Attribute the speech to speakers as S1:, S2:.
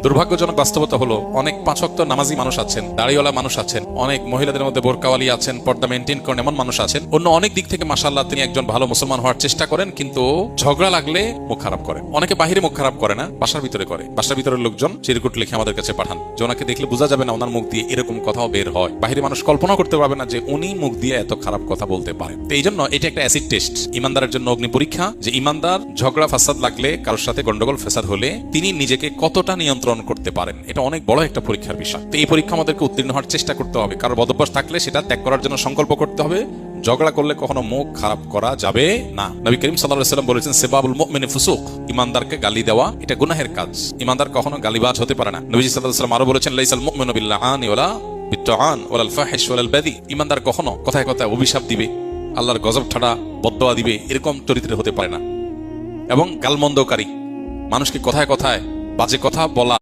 S1: দুর্ভাগ্যজনক বাস্তবতা হলো অনেক পাঁচ ওয়াক্ত নামাজি মানুষ আছেন, দাড়িওয়ালা মানুষ আছেন, অনেক মহিলাদের মধ্যে বোরকাওয়ালি আছেন, পর্দা মেনটেন করেন এমন মানুষ আছেন। অন্য অনেক দিক থেকে মাশাআল্লাহ তিনি একজন ভালো মুসলমান হওয়ার চেষ্টা করেন, কিন্তু ঝগড়া লাগলে মুখ খারাপ করেন। অনেকে বাহিরে মুখ খারাপ করে না, বাসার ভিতরে করে। বাসার ভিতরের লোকজন চিরকুট লিখে আমাদের কাছে পাঠান যে ওনাকে দেখলে বোঝা যাবে না ওনার মুখ দিয়ে এরকম কথাও বের হয়। বাহিরে মানুষ কল্পনা করতে পারবে না যে উনি মুখ দিয়ে এত খারাপ কথা বলতে পারেন। তো এই জন্য এটা একটা অ্যাসিড টেস্ট, ইমানদারের জন্য অগ্নি পরীক্ষা, যে ইমানদার ঝগড়া ফাসাদ লাগলে, কারোর সাথে গন্ডগোল ফেসাদ হলে তিনি নিজেকে কতটা নিয়ন্ত্রণ করতে পারেন। এটা অনেক বড় একটা পরীক্ষার বিষয়। তো এই পরীক্ষা আমাদেরকে উত্তীর্ণ হওয়ার চেষ্টা করতে হবে। কারোর বদভ্যাস থাকলে সেটা ত্যাগ করার জন্য সংকল্প করতে হবে। ঝগড়া করলে কখনো মুখ খারাপ করা যাবে না। নবী করিম সাল্লাল্লাহু আলাইহি ওয়াসাল্লাম বলেছেন, সিবাবুল মুমিনি ফুসুক, ইমানদারকে গালি দেওয়া এটা গুনাহের কাজ। ইমানদার কখনো গালিবাজ হতে পারে না। নবী সাল্লাল্লাহু আলাইহি ওয়াসাল্লাম আরো বলেছেন, লাইসাল মুমিনু বিল্লাআনি ওয়ালা বিত্তাআন ওয়ালাল ফাহিশ ওয়ালাল বাদি। ইমানদার কখনো কথায় কথায় অভিশাপ দিবে, আল্লাহর গজব ঠাড়া বদদোয়া দিবে, এরকম চরিত্রের হতে পারে না। এবং গালমন্দকারী, মানুষকে কথায় কথায় বাজে কথা বলা